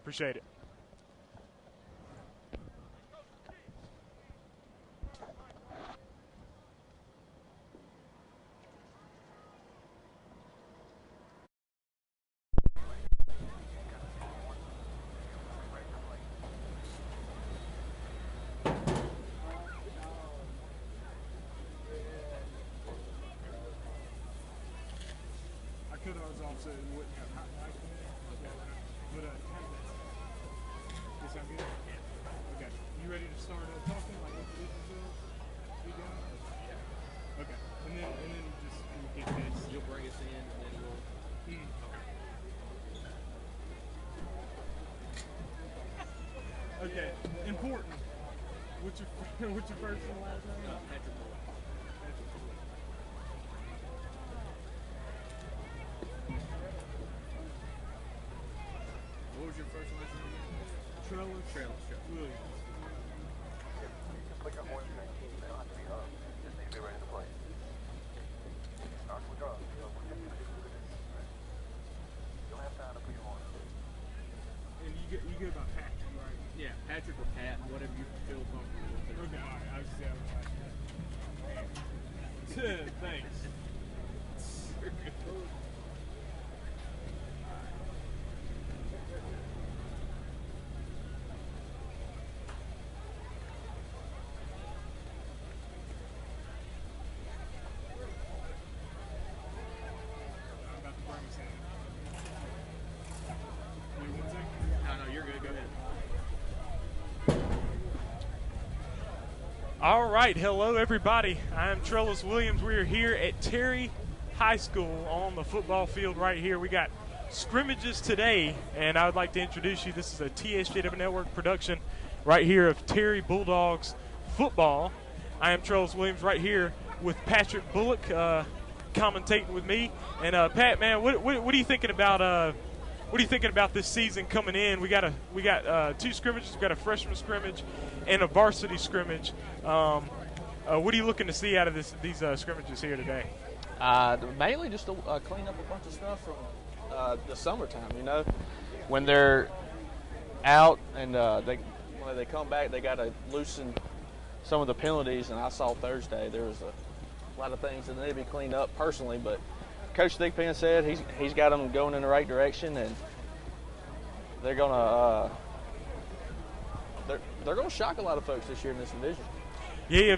Appreciate it. I could have was also wouldn't have hot mic in it, but does that sound good? Yeah. Okay. You ready to start talking? Like introduce yourself? You guys? Okay. And then just get this. You'll bring us in, and then we'll. Okay. Important. What's your first and last name? Patrick Bullock. What was your first and last name again? Trellis Williams. Click on one thing. They don't have to be up. Just need to be ready to play. Start with us. You'll have time to put your on. And you go by Patrick, right? Yeah, Patrick or Pat, whatever you feel comfortable with. Okay, all right. I was just saying. Thanks. I'm about to bring us in. Wait 1 second. No, you're good. Go ahead. All right, hello everybody. I'm Trellis Williams. We are here at Terry High School on the football field right here. We got scrimmages today, and I would like to introduce you. This is a TSJW Network production right here of Terry Bulldogs football. I am Trellis Williams right here with Patrick Bullock commentating with me. And Pat, man, what are you thinking about? What are you thinking about this season coming in? We got two scrimmages. We got a freshman scrimmage and a varsity scrimmage. What are you looking to see out of these scrimmages here today? Mainly just to clean up a bunch of stuff from the summertime. You know, when they're out and when they come back, they got to loosen some of the penalties. And I saw Thursday there was a lot of things that need to be cleaned up personally, but Coach Thigpen said he's got them going in the right direction, and they're gonna shock a lot of folks this year in this division. Yeah,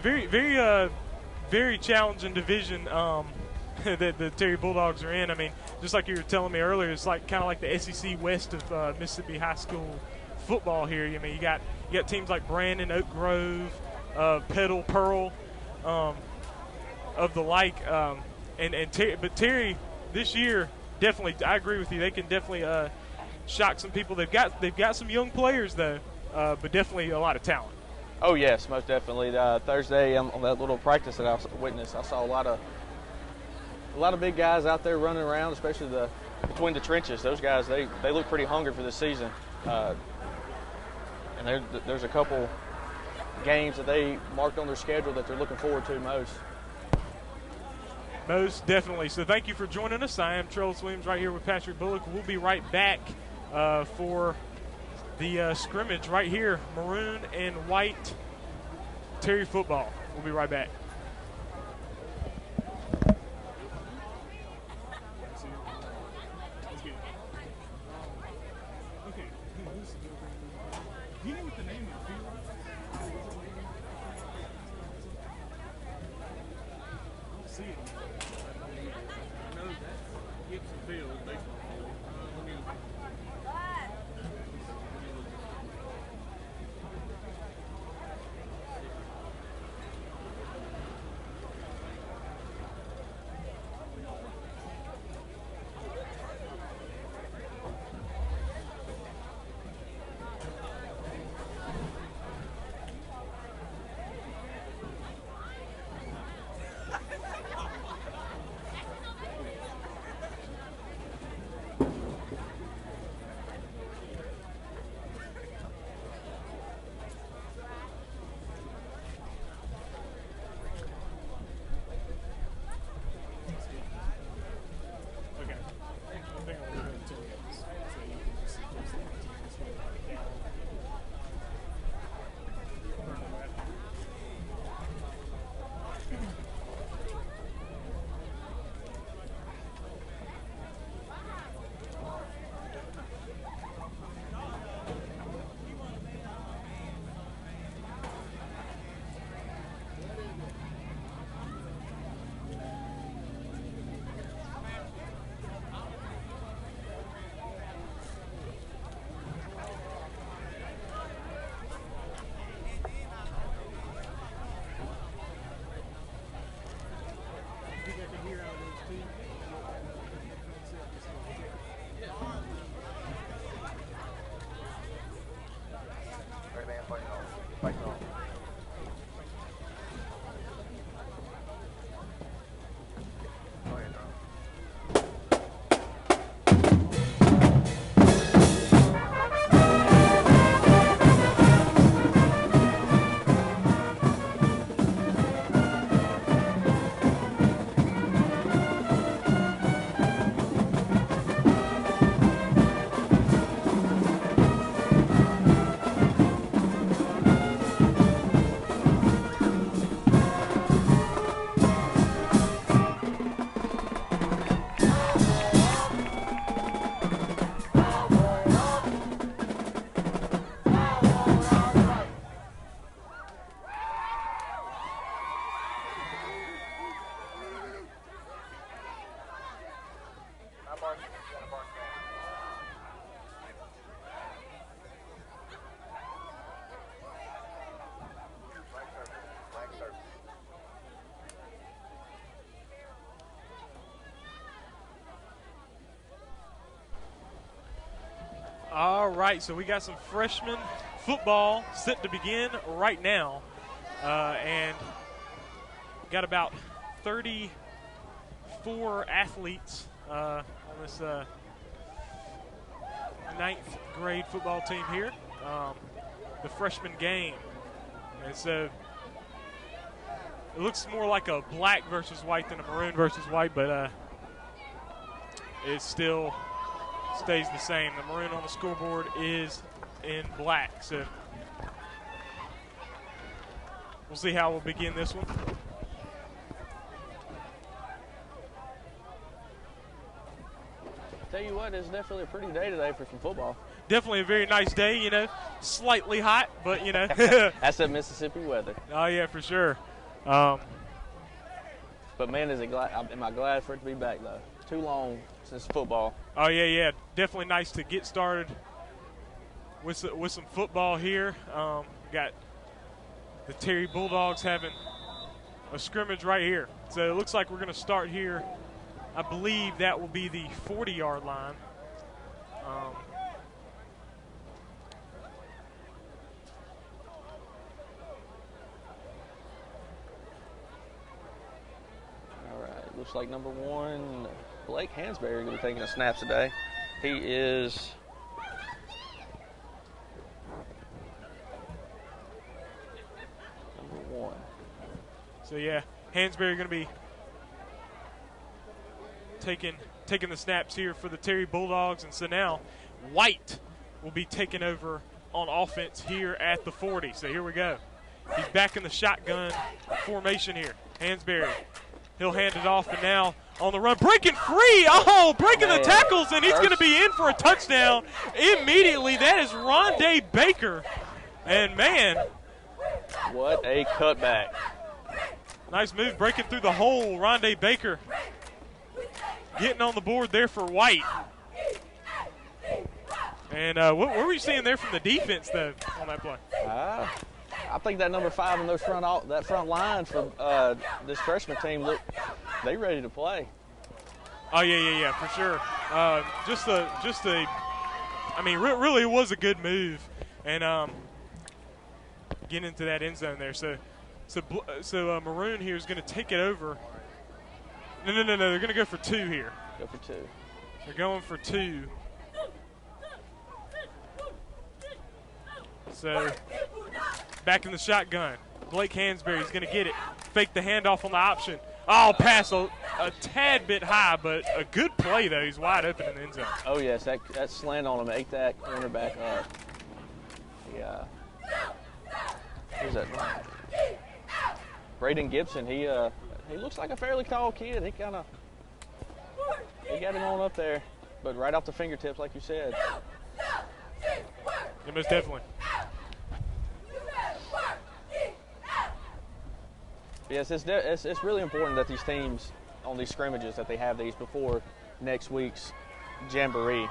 very challenging division that the Terry Bulldogs are in. I mean, just like you were telling me earlier, it's like kind of like the SEC West of Mississippi high school football here. I mean, you got teams like Brandon, Oak Grove, Petal, Pearl, of the like. But Terry this year definitely, I agree with you. They can definitely shock some people. They've got some young players though, but definitely a lot of talent. Oh yes, most definitely. Thursday on that little practice that I witnessed, I saw a lot of big guys out there running around, especially between the trenches. Those guys, they look pretty hungry for this season. And there's a couple games that they marked on their schedule that they're looking forward to most. Most definitely. So thank you for joining us. I am Trellis Williams right here with Patrick Bullock. We'll be right back for the scrimmage right here, maroon and white Terry football. We'll be right back. Do you know what the name of the field is? I don't see it. I know that Gibson Field, baseball field. Let me. Fighting on. Go ahead, Charles. All right, so we got some freshman football set to begin right now. And got about 34 athletes on this ninth grade football team here. The freshman game. And so it looks more like a black versus white than a maroon versus white, but it still stays the same. The maroon on the scoreboard is in black. So we'll see how we'll begin this one. Tell you what, it's definitely a pretty day today for some football. Definitely a very nice day, you know, slightly hot, but, you know. That's that Mississippi weather. Oh, yeah, for sure. But, man, am I glad for it to be back, though. Too long since football. Oh, yeah. Definitely nice to get started with some football here. Got the Terry Bulldogs having a scrimmage right here. So it looks like we're going to start here. I believe that will be the 40-yard line. All right, looks like number 1, Blake Hansberry, going to be taking the snaps today. He is number 1. So, yeah, Hansberry going to be taking the snaps here for the Terry Bulldogs. And so now White will be taking over on offense here at the 40. So here we go. He's back in the shotgun formation here. Hansberry. He'll hand it off, and now on the run, breaking free. Oh, breaking the tackles, and he's going to be in for a touchdown immediately. That is Rondé Baker. And, man. What a cutback. Nice move, breaking through the hole. Rondé Baker getting on the board there for White. And what were you seeing there from the defense, though, on that play? I think that number 5 in those that front line for this freshman team, they ready to play. Oh yeah, for sure. Really it was a good move, and get into that end zone there. So Maroon here is going to take it over. No, they're going to go for 2 here. Go for 2. They're going for 2. So back in the shotgun. Blake Hansberry is going to get it. Fake the handoff on the option. Oh, pass a tad bit high, but a good play, though. He's wide open in the end zone. Oh, yes, that slant on him, ate that cornerback up. Yeah. Who's that? Braden Gibson, he looks like a fairly tall kid. He got him on up there, but right off the fingertips, like you said. Yeah, most definitely. Yes, it's really important that these teams on these scrimmages, that they have these before next week's jamboree,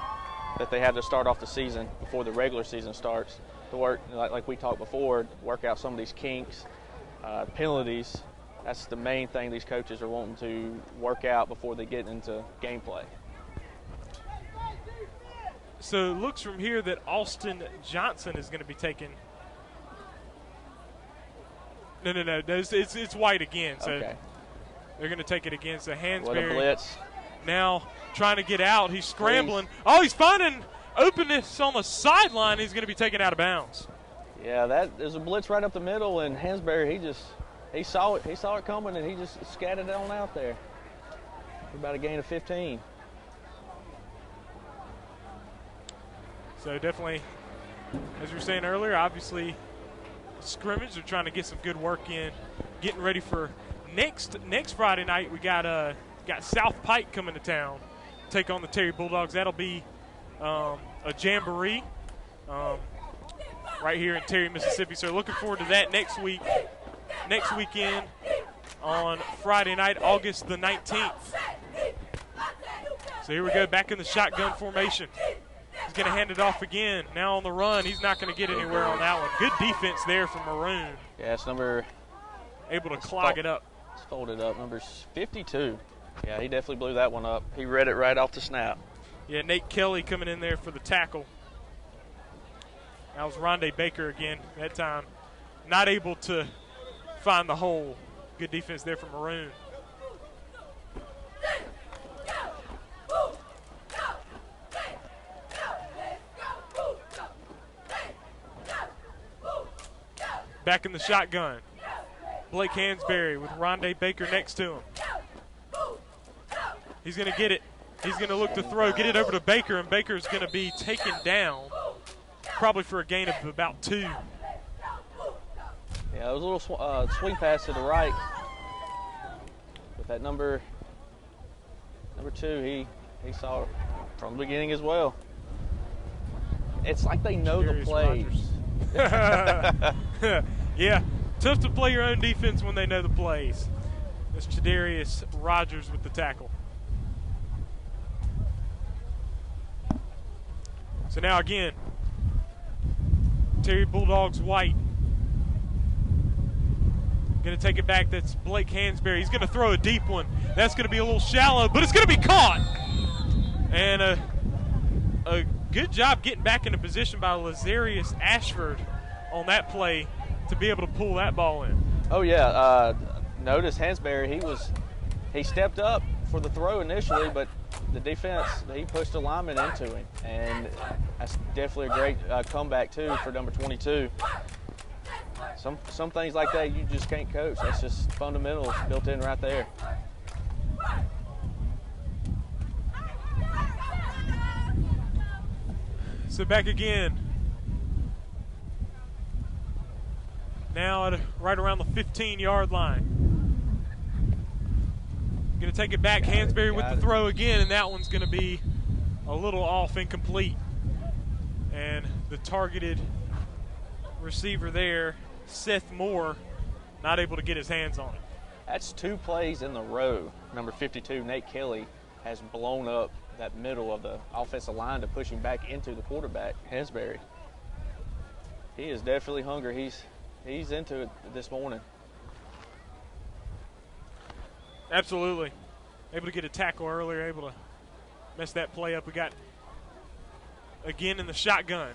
that they have to start off the season before the regular season starts to work, like we talked before, work out some of these kinks, penalties. That's the main thing these coaches are wanting to work out before they get into gameplay. So it looks from here that Austin Johnson is going to be taking No. It's White again. So Okay. they're going to take it again. So What a Hansberry blitz. now trying to get out. He's scrambling. Oh, he's finding openness on the sideline. He's going to be taken out of bounds. Yeah, there's a blitz right up the middle, and Hansberry, he saw it coming, and he just scattered it on out there. About a gain of 15. So definitely, as we were saying earlier, obviously Scrimmage, they're trying to get some good work in, getting ready for next Friday night. We got South Pike coming to town, take on the Terry Bulldogs. That'll be a jamboree right here in Terry, Mississippi. So looking forward to that next weekend on Friday night, August the 19th. So here we go, back in the shotgun formation. He's going to hand it off again. Now on the run, he's not going to get anywhere on that one. Good defense there from Maroon. Yeah, it's number. Able to clog it up. It's folded up. Number 52. Yeah, he definitely blew that one up. He read it right off the snap. Yeah, Nate Kelly coming in there for the tackle. That was Rondé Baker again that time. Not able to find the hole. Good defense there from Maroon. Back in the shotgun. Blake Hansberry with Rondé Baker next to him. He's going to get it. He's going to look to throw, get it over to Baker, and Baker's going to be taken down, probably for a gain of about 2. Yeah, it was a little swing pass to the right. With that number 2, he saw it from the beginning as well. It's like they know the plays. Yeah, tough to play your own defense when they know the plays. That's Chadarius Rogers with the tackle. So now again, Terry Bulldogs White. Going to take it back. That's Blake Hansberry. He's going to throw a deep one. That's going to be a little shallow, but it's going to be caught. And a good job getting back into position by Lazarius Ashford on that play to be able to pull that ball in. Oh yeah, notice Hansberry, he stepped up for the throw initially, but the defense, he pushed the lineman into him, and that's definitely a great comeback too for number 22. Some things like that you just can't coach. That's just fundamentals built in right there. So back again. Now at right around the 15-yard line. Going to take it back. Hansberry with the throw again, and that one's going to be a little off, incomplete. And the targeted receiver there, Seth Moore, not able to get his hands on it. That's 2 plays in the row. Number 52, Nate Kelly, has blown up that middle of the offensive line to push him back into the quarterback, Hansberry. He is definitely hungry. He's into it this morning. Absolutely. Able to get a tackle earlier, able to mess that play up. We got, again, in the shotgun.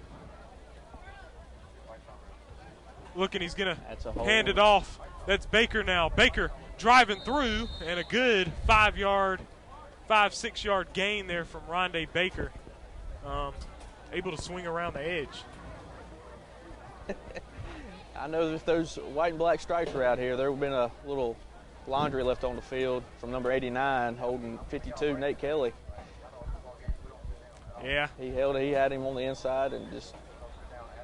Looking, he's going to hand it off. That's Baker now. Baker driving through, and a good 5-6 yard gain there from Rondé Baker. Able to swing around the edge. I know if those white and black stripes were out here, there would have been a little laundry left on the field from number 89 holding 52, Nate Kelly. Yeah. He had him on the inside and just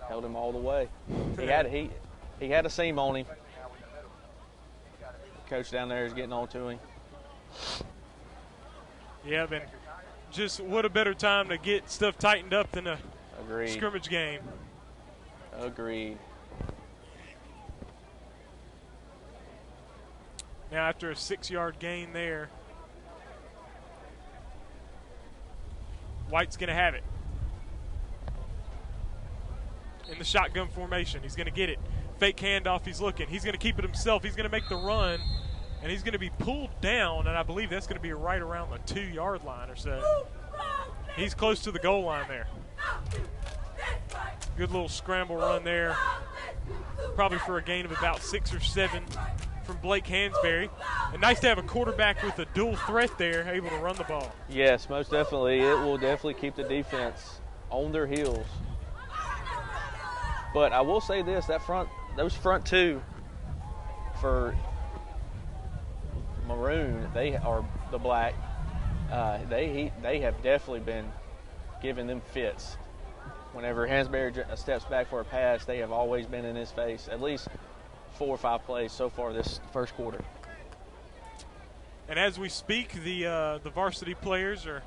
held him all the way. He had a seam on him. The coach down there is getting on to him. Yeah, but just what a better time to get stuff tightened up than a Agreed. Scrimmage game. Agreed. Now after a 6-yard gain there, White's going to have it. In the shotgun formation, he's going to get it. Fake handoff, he's looking. He's going to keep it himself. He's going to make the run, and he's going to be pulled down, and I believe that's going to be right around the 2-yard line or so. He's close to the goal line there. Good little scramble run there probably for a gain of about 6 or 7 from Blake Hansberry. And nice to have a quarterback with a dual threat there, able to run the ball. Yes, most definitely. It will definitely keep the defense on their heels. But I will say this, those front two for Maroon, the black, they have definitely been giving them fits. Whenever Hansberry steps back for a pass, they have always been in his face, at least 4 or 5 plays so far this first quarter. And as we speak, the varsity players are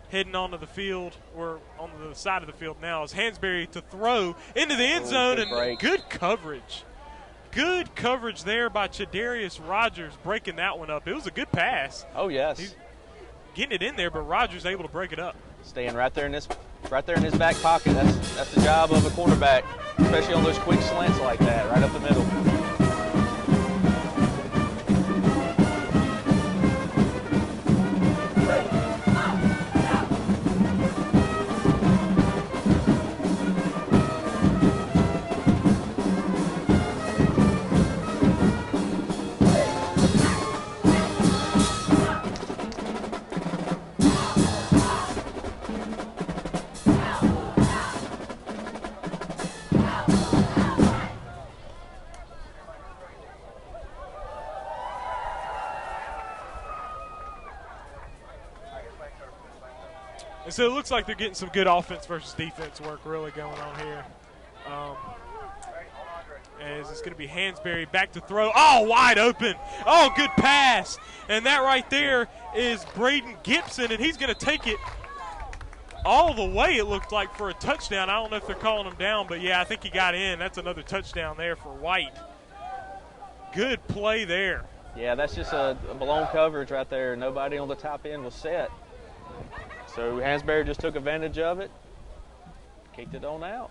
heading onto the field, or on the side of the field now, as Hansberry to throw into the end zone, and good coverage. Good coverage there by Chadarius Rogers, breaking that one up. It was a good pass. Oh, yes. He's getting it in there, but Rogers able to break it up. Staying right there in his back pocket. That's the job of a quarterback, especially on those quick slants like that, right up the middle. And so it looks like they're getting some good offense versus defense work really going on here. As it's going to be Hansberry back to throw. Oh, wide open. Oh, good pass. And that right there is Braden Gibson, and he's going to take it all the way, it looked like, for a touchdown. I don't know if they're calling him down, but, yeah, I think he got in. That's another touchdown there for White. Good play there. Yeah, that's just a blown coverage right there. Nobody on the top end was set. So Hansberry just took advantage of it, kicked it on out.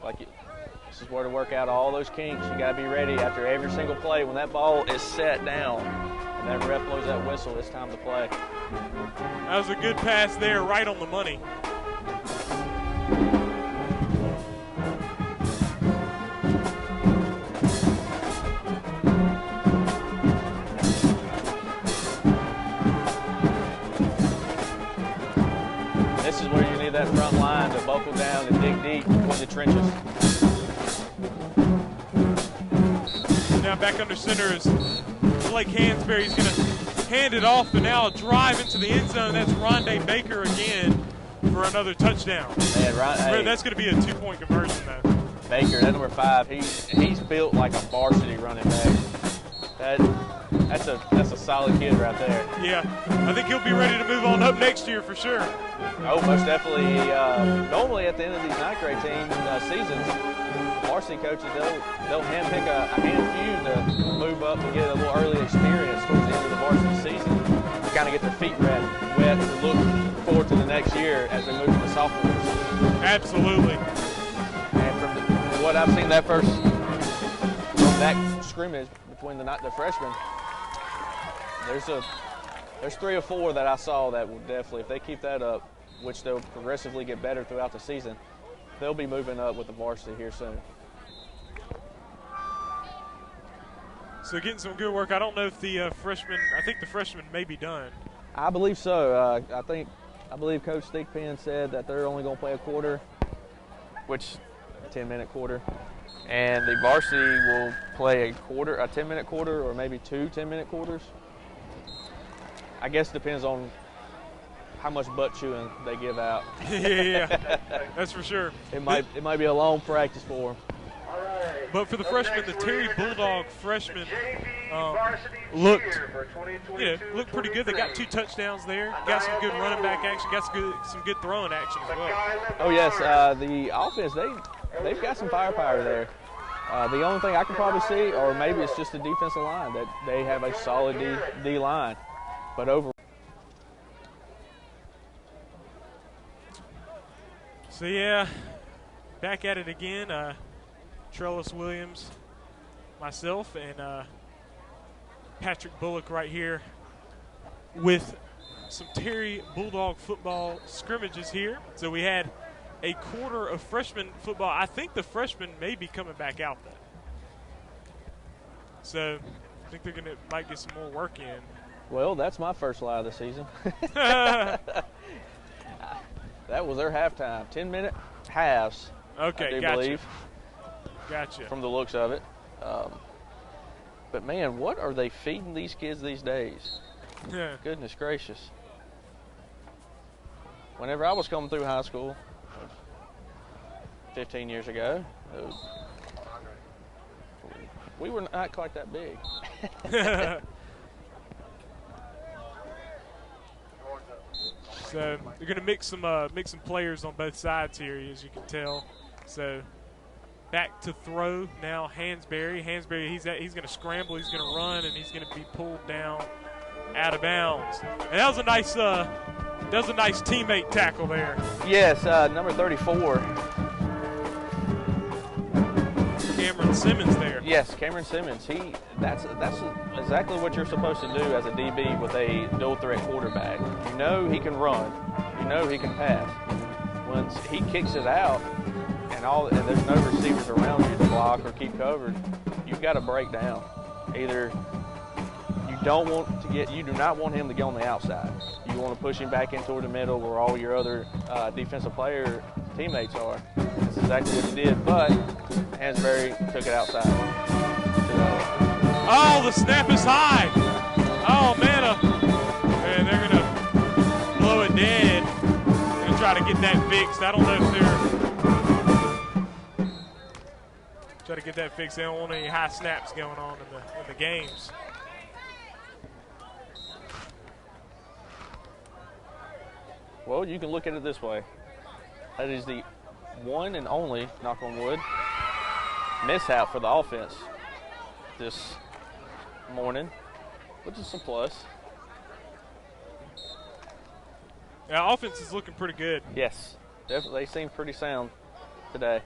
This is where to work out all those kinks. You got to be ready after every single play. When that ball is set down and that ref blows that whistle, it's time to play. That was a good pass there, right on the money. This is where you need that front line to buckle down and dig deep in the trenches. Now back under center is Blake Hansberry. He's going to hand it off, and now a drive into the end zone. That's Rondé Baker again for another touchdown. Man, that's going to be a 2-point conversion, though. Baker, that number 5, he's built like a varsity running back. That's a solid kid right there. Yeah, I think he'll be ready to move on up next year for sure. Oh, most definitely. Normally at the end of these ninth grade team seasons, varsity coaches, they'll handpick a handful to move up and get a little early experience towards the end of the varsity season to kind of get their feet wet to look forward to the next year as they move to the sophomores. Absolutely. And from what I've seen that scrimmage between the freshmen, there's 3 or 4 that I saw that will definitely, if they keep that up, which they'll progressively get better throughout the season, they'll be moving up with the varsity here soon. So getting some good work. I don't know if the freshmen, I think the freshmen may be done. I believe so. I believe Coach Stickpen said that they're only going to play a quarter, which a 10-minute quarter. And the varsity will play a 10-minute quarter, or maybe 2 10-minute quarters. I guess it depends on how much butt chewing they give out. yeah, that's for sure. It might be a long practice for them. But for the freshmen, the Terry Bulldog freshmen looked pretty good. They got 2 touchdowns there. Got some good running back action. Got some good throwing action as well. Oh yes, the offense they've got some firepower there. The only thing I can probably see, or maybe it's just the defensive line, that they have a solid D line. But overall. So, yeah, back at it again. Trellis Williams, myself, and Patrick Bullock right here with some Terry Bulldog football scrimmages here. So we had a quarter of freshman football. I think the freshmen may be coming back out though. So I think they're might get some more work in. Well, that's my first lie of the season. That was their halftime. 10-minute halves. Okay, I do gotcha. believe. Gotcha. From the looks of it. But man, what are they feeding these kids these days? Yeah. Goodness gracious. Whenever I was coming through high school 15 years ago, we were not quite that big. So they're going to mix some players on both sides here, as you can tell. So back to throw now. Hansberry. He's going to scramble. He's going to run, and he's going to be pulled down out of bounds. And that was a nice teammate tackle there. Yes, number 34. Cameron Simmons there. Yes, Cameron Simmons. That's exactly what you're supposed to do as a DB with a dual threat quarterback. You know he can run. You know he can pass. Once he kicks it out and there's no receivers around you to block or keep covered, you've got to break down. Either you do not want him to go on the outside. You want to push him back in toward the middle where all your other defensive player teammates are. That's exactly what he did, but Hansberry took it outside. Oh, the snap is high. Oh, man. And they're going to blow it dead. Going to try to get that fixed. I don't know if they're try to get that fixed. They don't want any high snaps going on in the games. Well, you can look at it this way. That is the one and only, knock on wood, mishap for the offense this morning, which is a plus. Yeah, offense is looking pretty good. Yes, definitely. They seem pretty sound today.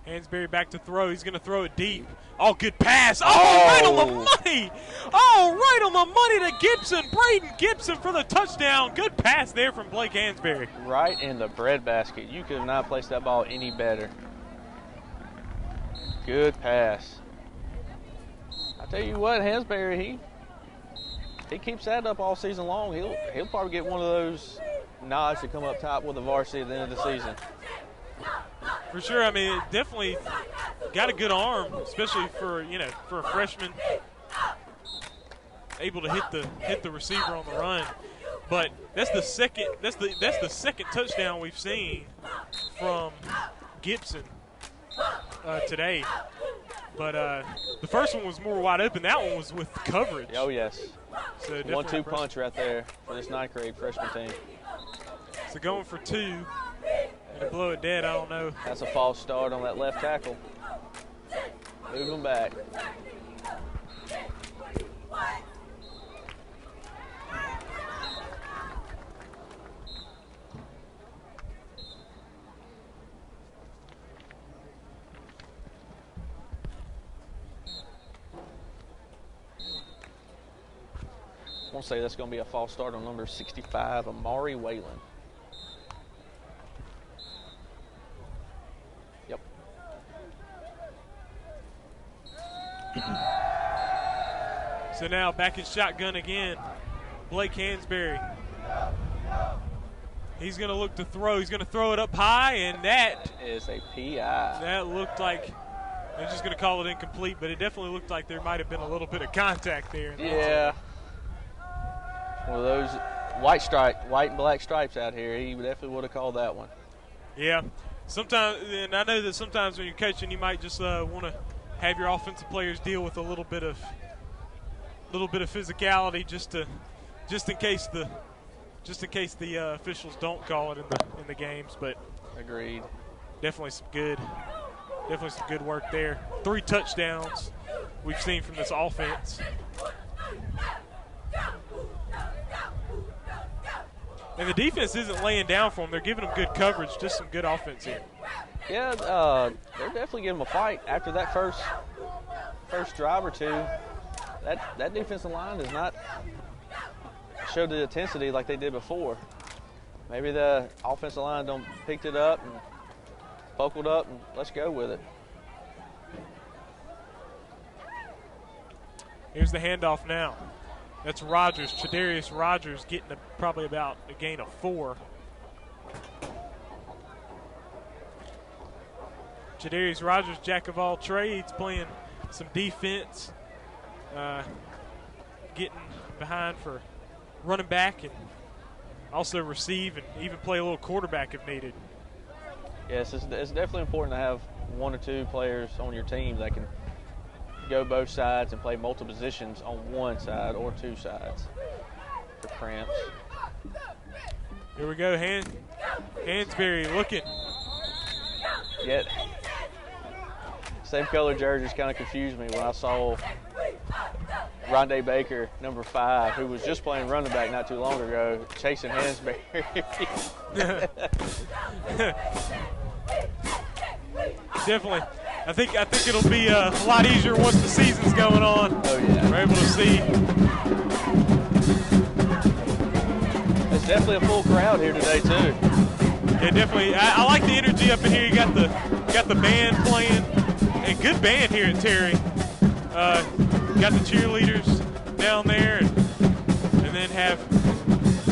Hansberry back to throw. He's going to throw it deep. Oh, good pass. Oh, right on the money. Oh, right on the money to Gibson. Braden Gibson for the touchdown. Good pass there from Blake Hansberry. Right in the breadbasket. You could not place that ball any better. Good pass. I tell you what, Hansberry, he keeps that up all season long. He'll probably get one of those nods to come up top with the varsity at the end of the season. For sure. I mean, it definitely got a good arm, especially for a freshman, able to hit the receiver on the run. But that's the second touchdown we've seen from Gibson today. But the first one was more wide open. That one was with coverage. Oh yes. So 1-2 punch right there for this ninth grade freshman team. So going for two. And to blow it dead, I don't know. That's a false start on that left tackle. Move him back. I want to say that's going to be a false start on number 65, Amari Whalen. Yep. So now back in shotgun again. Blake Hansberry. He's going to look to throw. He's going to throw it up high, and that is a PI. That looked like, I'm just going to call it incomplete, but it definitely looked like there might have been a little bit of contact there. Yeah. One of those white and black stripes out here. He definitely would have called that one. Yeah. Sometimes, and I know that sometimes when you're coaching, you might just want to have your offensive players deal with a little bit of physicality, just in case the officials don't call it in the games. But agreed. Definitely some good work there. 3 touchdowns we've seen from this offense. And the defense isn't laying down for them. They're giving them good coverage, just some good offense here. Yeah, they're definitely giving them a fight after that first drive or two. That defensive line is not show the intensity like they did before. Maybe the offensive line don't picked it up and focused up, and let's go with it. Here's the handoff now. That's Rogers, Tredarius Rogers, getting probably about a gain of 4. Tredarius Rogers, jack of all trades, playing some defense, getting behind for running back, and also receive and even play a little quarterback if needed. Yes, it's definitely important to have 1 or 2 players on your team that can go both sides and play multiple positions on one side or 2 sides for cramps. Here we go, Hansberry looking. Yet, same color jerseys kind of confused me when I saw Rondé Baker, number 5, who was just playing running back not too long ago, chasing Hansberry. Definitely. I think it'll be a lot easier once the season's going on. Oh yeah. We're able to see. It's definitely a full crowd here today too. Yeah, definitely. I like the energy up in here. You got the band playing, and good band here at Terry. Got the cheerleaders down there, and then have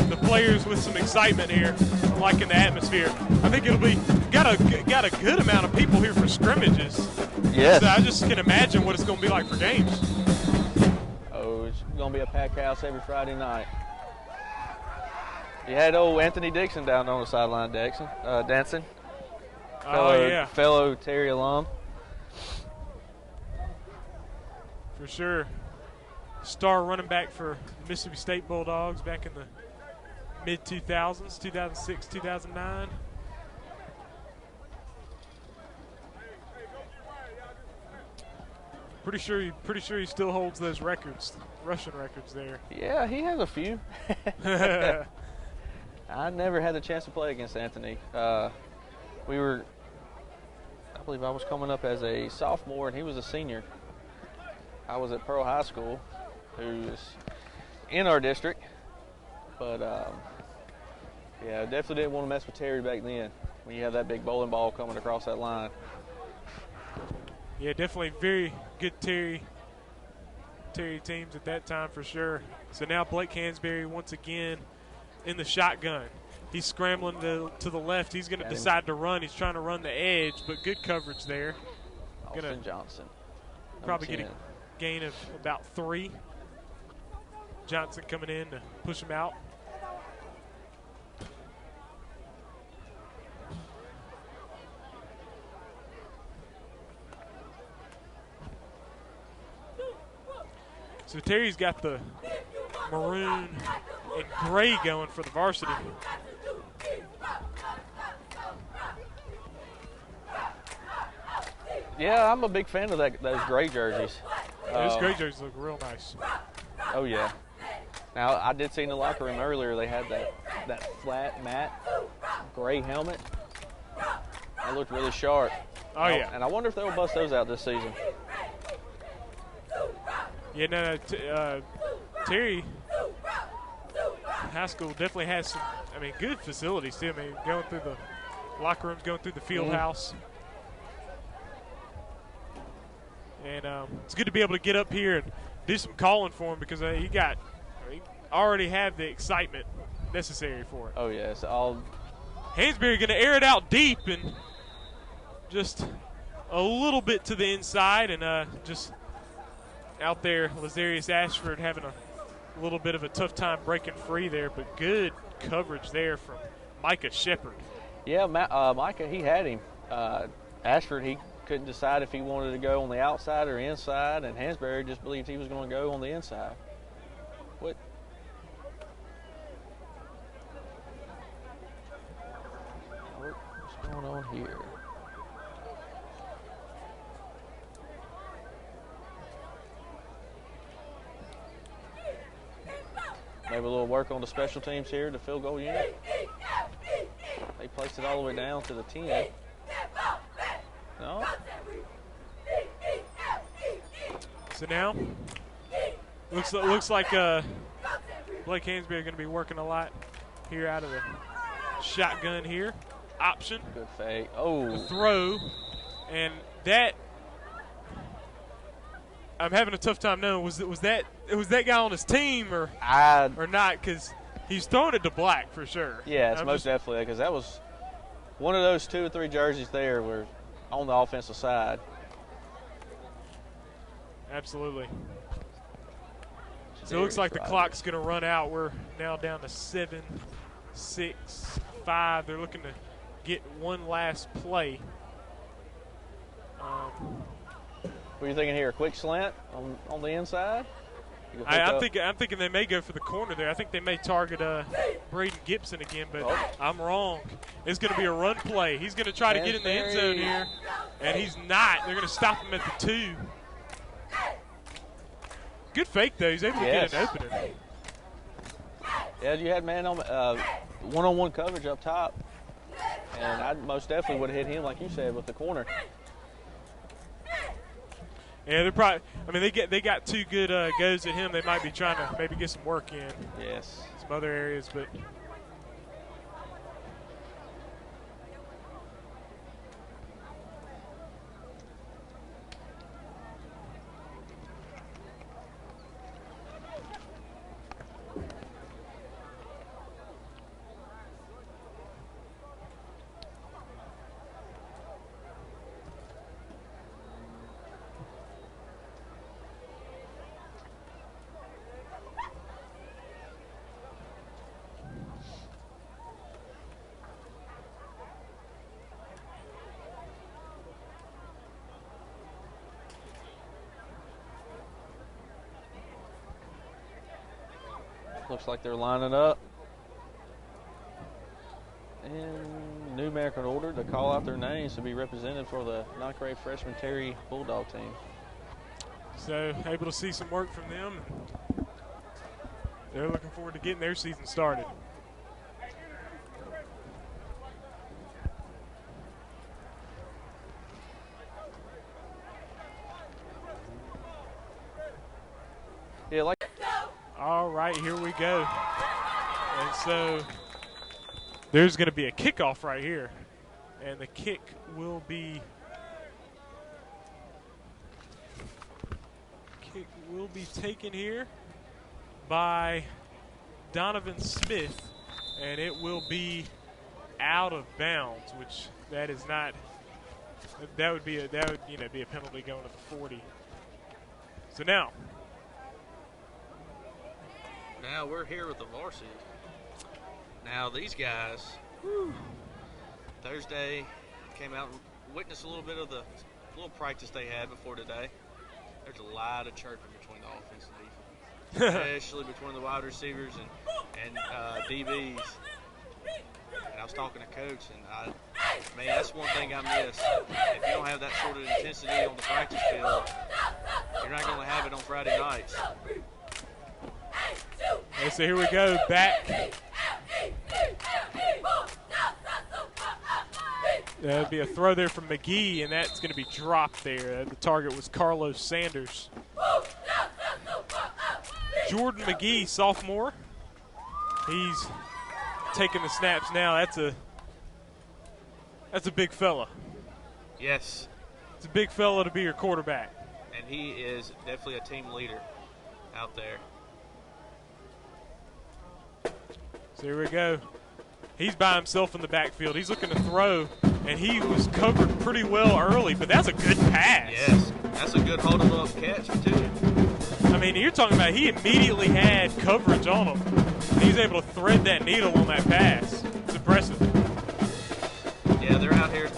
the players with some excitement here. I'm liking the atmosphere. I think it'll be got a good amount of people here for scrimmages. Yes. So I just can imagine what it's going to be like for games. Oh, it's going to be a packed house every Friday night. You had old Anthony Dixon down on the sideline, dancing. Oh, yeah. Fellow Terry alum. For sure. Star running back for Mississippi State Bulldogs back in the mid-2000s, 2006, 2009. Pretty sure he still holds those records, Russian records there. Yeah, he has a few. I never had the chance to play against Anthony. I believe I was coming up as a sophomore and he was a senior. I was at Pearl High School, who's in our district. But, yeah, definitely didn't want to mess with Terry back then when you have that big bowling ball coming across that line. Yeah, definitely very good Terry teams at that time for sure. So now Blake Hansberry once again in the shotgun. He's scrambling to the left. He's going to decide to run. He's trying to run the edge, but good coverage there. Austin Johnson. Probably get a gain of about 3. Johnson coming in to push him out. So Terry's got the maroon and gray going for the varsity. Yeah, I'm a big fan of those gray jerseys. Those gray jerseys look real nice. Oh, yeah. Now, I did see in the locker room earlier they had that flat, matte, gray helmet. That looked really sharp. Oh, yeah. And I wonder if they'll bust those out this season. Yeah, no, Terry High School definitely has some, good facilities too. Going through the locker rooms, going through the field house. And it's good to be able to get up here and do some calling for him because he already have the excitement necessary for it. Oh, yes. Hansberry going to air it out deep and just a little bit to the inside and just out there, Lazarius Ashford having a little bit of a tough time breaking free there, but good coverage there from Micah Shepard. Yeah, Micah, he had him. Ashford, he couldn't decide if he wanted to go on the outside or inside, and Hansberry just believed he was going to go on the inside. What's going on here? Maybe a little work on the special teams here, the field goal unit. They placed it all the way down to the 10. No. So now, looks like Blake Hansberry going to be working a lot here out of the shotgun here. Option. Good fake. Oh. Throw. And that, I'm having a tough time knowing, was that guy on his team or not? Because he's throwing it to Black for sure. Yeah, it's most definitely, because that was one of those 2 or 3 jerseys there were on the offensive side. Absolutely. So it looks like the clock's going to run out. We're now down to 7, 6, 5. They're looking to get one last play. What are you thinking here? A quick slant on the inside? I'm thinking they may go for the corner there. I think they may target Braden Gibson again, but I'm wrong. It's going to be a run play. He's going to try to get in the end zone here, and he's not. They're going to stop him at the 2. Good fake, though. He's able to get an opening. Yeah, you had man on one-on-one coverage up top, and I most definitely would have hit him, like you said, with the corner. Yeah, they're probably. I mean, they got 2 good goes at him. They might be trying to maybe get some work in. Yes. Some other areas, but. Looks like they're lining up. In numerical order to call out their names to be represented for the 9th grade freshman Terry Bulldog team. So able to see some work from them. They're looking forward to getting their season started. Yeah, like. All right, here we go. And so there's going to be a kickoff right here. And the kick will be taken here by Donovan Smith, and it will be out of bounds, which that is not. That would be a penalty going to the 40. So now we're here with the varsity. Now these guys, Thursday came out and witnessed a little bit of the little practice they had before today. There's a lot of chirping between the offense and defense, especially between the wide receivers and DBs. And I was talking to Coach, and man, that's one thing I miss. If you don't have that sort of intensity on the practice field, you're not going to have it on Friday nights. Okay, so here we go, back. That'll be a throw there from McGee, and that's going to be dropped there. The target was Carlos Sanders. Jordan McGee, sophomore. He's taking the snaps now. That's a big fella. Yes. It's a big fella to be your quarterback. And he is definitely a team leader out there. So here we go. He's by himself in the backfield. He's looking to throw, and he was covered pretty well early, but that's a good pass. Yes, that's a good hold-em-up catch, too. I mean, you're talking about he immediately had coverage on him. He's able to thread that needle on that pass. It's impressive. Yeah, they're out here.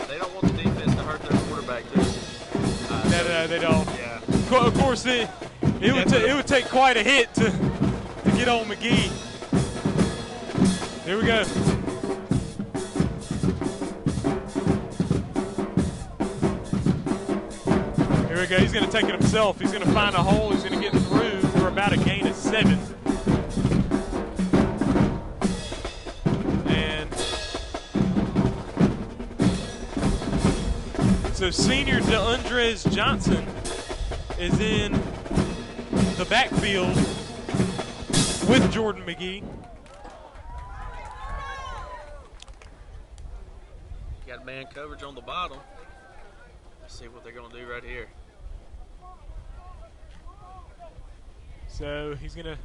They don't want the defense to hurt their quarterback, too. No, they don't. Yeah. Of course, it would take quite a hit to get on McGee. Here we go. Here we go. He's going to take it himself. He's going to find a hole. He's going to get through for about a gain of 7. And so senior DeAndres Johnson is in the backfield with Jordan McGee. Got man coverage on the bottom. Let's see what they're going to do right here. So he's going to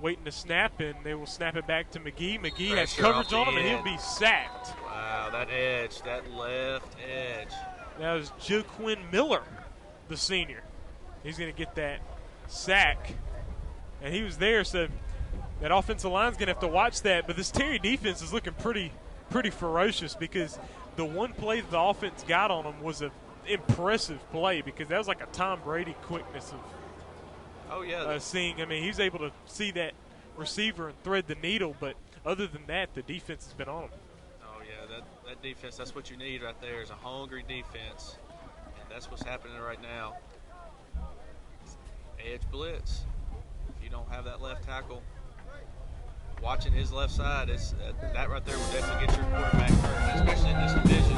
waiting to snap, and they will snap it back to McGee. McGee has Pressure coverage off on the him, and end. he'll be sacked. Wow, that edge, that left edge. That was Jaquin Miller, the senior. He's going to get that sack, and he was there, so that offensive line's going to have to watch that. But this Terry defense is looking pretty ferocious, because the one play that the offense got on him was an impressive play, because that was like a Tom Brady quickness of Oh, yeah. seeing. I mean, he was able to see that receiver and thread the needle, but other than that, the defense has been on him. Oh, yeah, that defense, that's what you need right there is a hungry defense. And that's what's happening right now. Edge blitz. If you don't have that left tackle watching his left side, it's that right there will definitely get your quarterback hurt, especially in this division.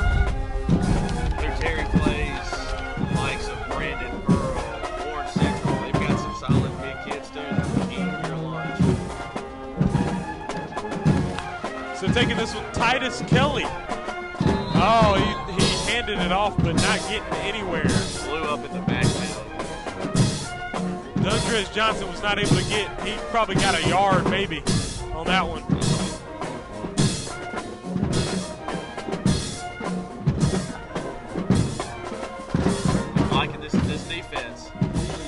Their Terry plays the likes of Brandon, Earl, Warren Central. They've got some solid big kids, too, that will eat your lunch. So taking this one, Titus Kelly. Oh, he handed it off, but not getting anywhere. Blew up in the backfield. Dundres Johnson was not able to get, he probably got a yard maybe on that one. I'm liking this defense,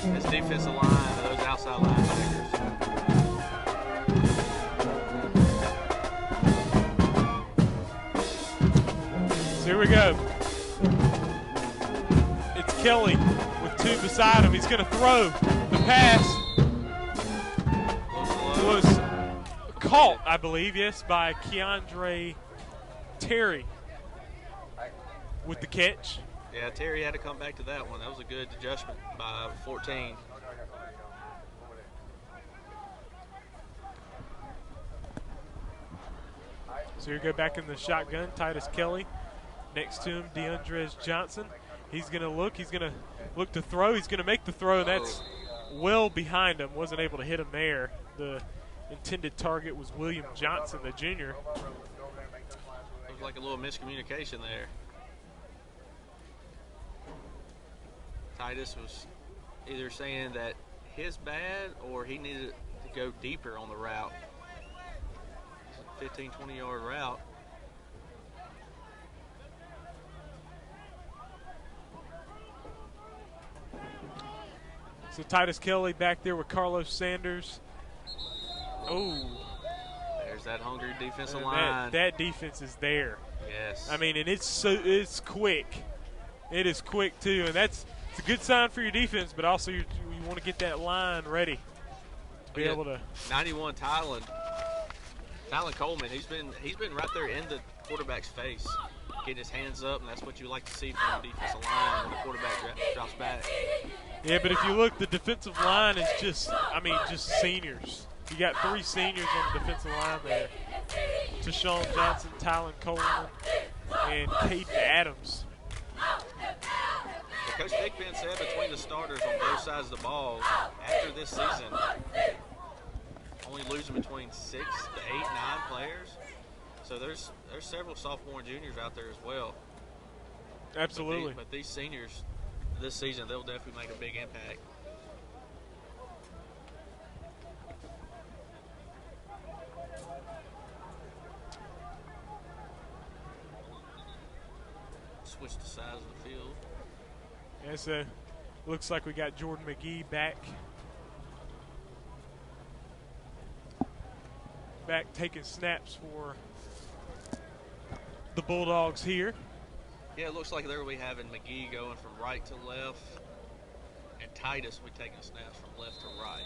this defensive line, those outside linebackers. So here we go. It's Kelly with two beside him. He's going to throw. The pass was caught, I believe, yes, by Keandre Terry with the catch. Yeah, Terry had to come back to that one. That was a good adjustment by 14. So here we go back in the shotgun. Titus Kelly. Next to him, DeAndres Johnson. He's going to look. He's going to look to throw. He's going to make the throw. That's well behind him. Wasn't able to hit him there. The intended target was William Johnson, the junior. Looked like a little miscommunication there. Titus was either saying that his bad or he needed to go deeper on the route. 15, 20-yard route. So Titus Kelly back there with Carlos Sanders. Oh, There's that hungry defensive and line. that defense is there. Yes. I mean, and it's quick. It is quick too, and it's a good sign for your defense. But also, you want to get that line ready to be able to. 91 Tylen Coleman. He's been right there in the quarterback's face, getting his hands up, and that's what you like to see from the defensive line when the quarterback drops back. Yeah, but if you look, the defensive line is just seniors. You got three seniors on the defensive line there. Tashawn Johnson, Tylen Coleman, and Caden Adams. Coach Thigpen said between the starters on both sides of the ball, after this season, only losing between 6 to 8, 9 players. So there's several sophomore and juniors out there as well. Absolutely. But these seniors this season, they'll definitely make a big impact. Switch the size of the field. Yeah, so looks like we got Jordan McGee back taking snaps for the Bulldogs here. Yeah, it looks like they're going to be having McGee going from right to left, and Titus will be taking snaps from left to right.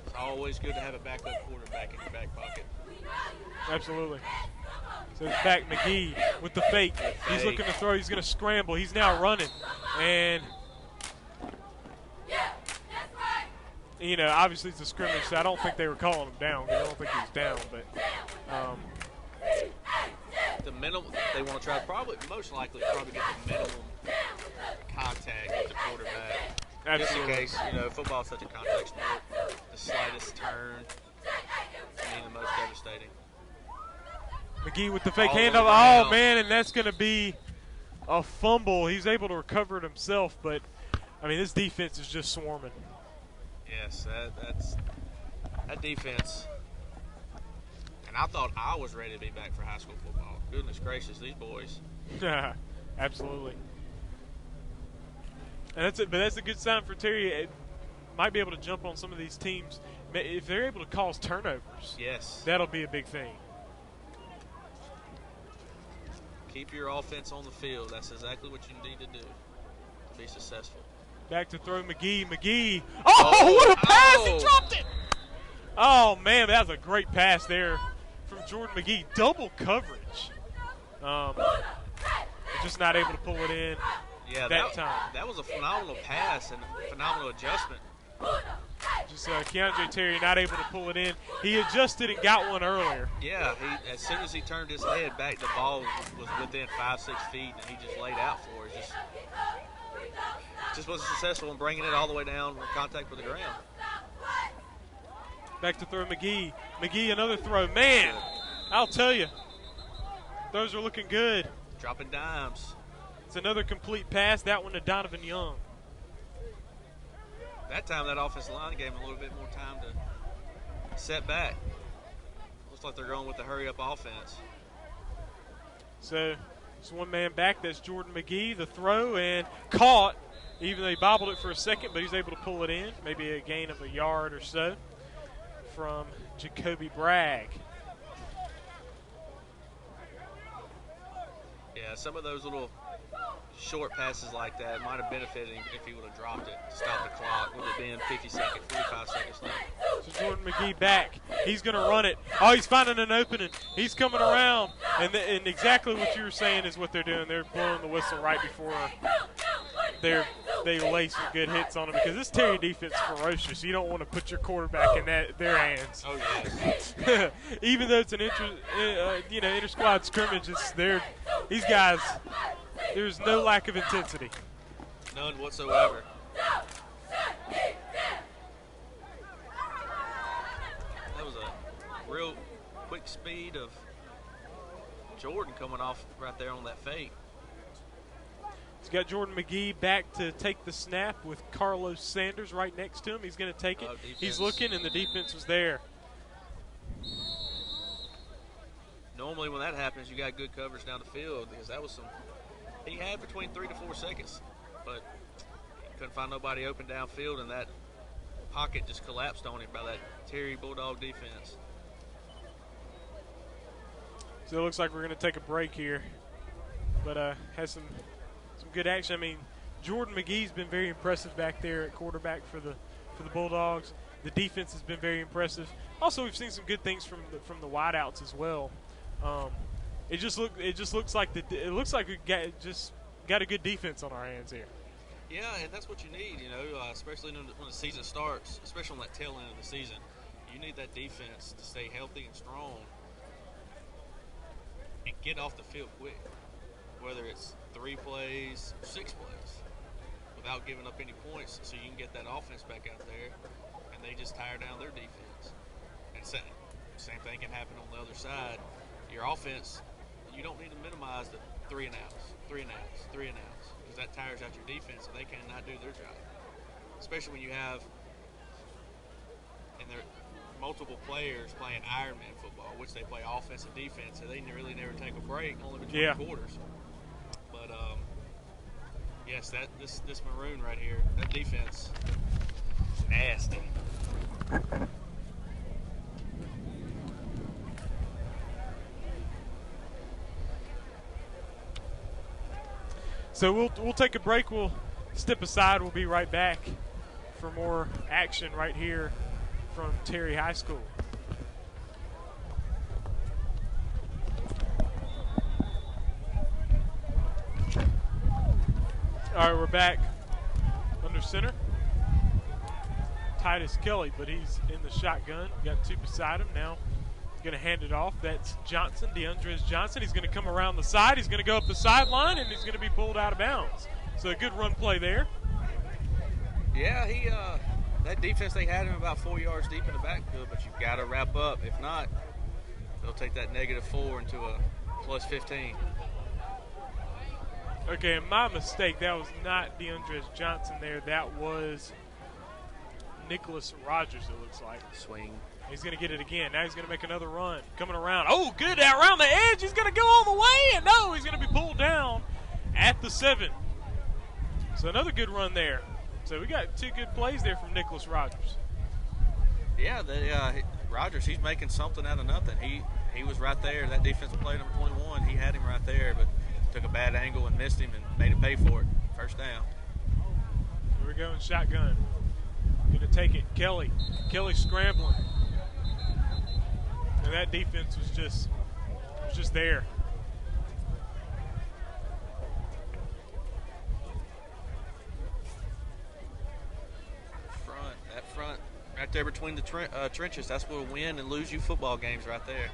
It's always good to have a backup quarterback in your back pocket. Absolutely. So it's back McGee with the fake. He's looking to throw. He's going to scramble. He's now running. And, you know, obviously it's a scrimmage, so I don't think they were calling him down. I don't think he's down. But the minimum they want to try, most likely get the minimum contact with the quarterback. Absolutely. Just in case, football is such a contact sport. the slightest turn can be the most devastating. McGee with the fake All handoff. over Oh, now. man, and that's going to be a fumble. He's able to recover it himself, but, I mean, this defense is just swarming. Yes, that defense. And I thought I was ready to be back for high school football. Goodness gracious, these boys. Absolutely. And that's it, but that's a good sign for Terry. It might be able to jump on some of these teams. If they're able to cause turnovers, Yes. that'll be a big thing. Keep your offense on the field. That's exactly what you need to do to be successful. Back to throw McGee. McGee. Oh, what a pass! Oh. He dropped it. Oh, man, that was a great pass there from Jordan McGee. Double coverage. Just not able to pull it in that time. That was a phenomenal pass and a phenomenal adjustment. Just Keandre Terry not able to pull it in. He adjusted and got one earlier. Yeah, as soon as he turned his head back, the ball was within 5-6 feet, and he just laid out for it. Just wasn't successful in bringing it all the way down in contact with the ground. Back to throw McGee. McGee, another throw. Man, I'll tell you, those are looking good. Dropping dimes. It's another complete pass, that one to Donovan Young. That time, that offensive line gave him a little bit more time to set back. Looks like they're going with the hurry-up offense. So, it's one man back. That's Jordan McGee. The throw and caught, even though he bobbled it for a second, but he's able to pull it in. Maybe a gain of a yard or so from Jacoby Bragg. Yeah, some of those little short passes like that might have benefited him if he would have dropped it to stop the clock. Would have been 50 seconds, 45 seconds left. So Jordan McGee back. He's going to run it. Oh, he's finding an opening. He's coming around. And exactly what you were saying is what they're doing. They're blowing the whistle right before they lay some good hits on him, because this Terry defense is ferocious. You don't want to put your quarterback in their hands. Oh, yes. Even though it's an inter-squad scrimmage, these guys, there's no lack of intensity. None whatsoever. That was a real quick speed of Jordan coming off right there on that fake. He's got Jordan McGee back to take the snap with Carlos Sanders right next to him. He's going to take it. He's looking, and the defense was there. Normally when that happens, you got good coverage down the field, because that was some – he had between 3 to 4 seconds, but couldn't find nobody open downfield, and that pocket just collapsed on him by that Terry Bulldog defense. So it looks like we're going to take a break here, but has some good action. I mean, Jordan McGee's been very impressive back there at quarterback for the Bulldogs. The defense has been very impressive. Also, we've seen some good things from the wideouts as well. It just looks like we got a good defense on our hands here. Yeah, and that's what you need, especially when the season starts, especially on that tail end of the season. You need that defense to stay healthy and strong and get off the field quick, whether it's 3 plays, 6 plays, without giving up any points, so you can get that offense back out there, and they just tire down their defense. And same thing can happen on the other side. Your offense, you don't need to minimize the 3 and outs, because that tires out your defense, and they cannot do their job. Especially when you have, and they're multiple players playing Ironman football, which they play offense and defense, and they really never take a break, only between quarters. But yes, this maroon right here, that defense, nasty. So we'll take a break. We'll step aside. We'll be right back for more action right here from Terry High School. All right, we're back under center. Titus Kelly, but he's in the shotgun. Got 2 beside him now. Going to hand it off. That's Johnson, DeAndres Johnson. He's going to come around the side. He's going to go up the sideline, and he's going to be pulled out of bounds. So a good run play there. Yeah, that defense, they had him about 4 yards deep in the backfield, but you've got to wrap up. If not, they'll take that -4 into a +15. Okay, and my mistake. That was not DeAndre Johnson there. That was Nicholas Rogers, it looks like. Swing. He's going to get it again. Now he's going to make another run. Coming around. Oh, good. Around the edge. He's going to go all the way. And no, he's going to be pulled down at the 7. So another good run there. So we got 2 good plays there from Nicholas Rogers. Yeah, Rogers, he's making something out of nothing. He was right there. That defensive play, number 21, he had him right there, but took a bad angle and missed him and made him pay for it. First down. Here we go in shotgun. Going to take it. Kelly scrambling. And that defense was just there. That front, right there between the trenches, that's what will win and lose you football games right there.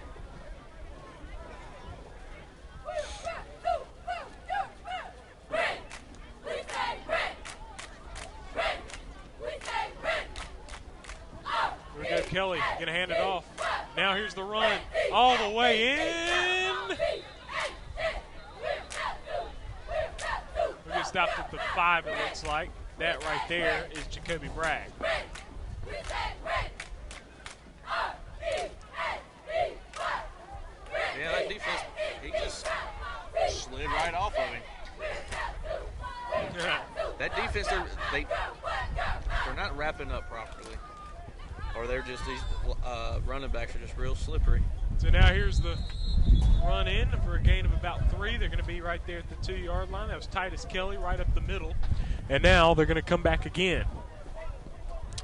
Here we go, Kelly, going to hand it off. Now here's the run, all the way in. We're going to stop at the 5, it looks like. That right there is Jacoby Bragg. Yeah, that defense, he just slid right off of him. That defense, they're not wrapping up properly. Or they're just, these running backs are just real slippery. So now here's the run in for a gain of about 3. They're going to be right there at the 2-yard line. That was Titus Kelly right up the middle. And now they're going to come back again.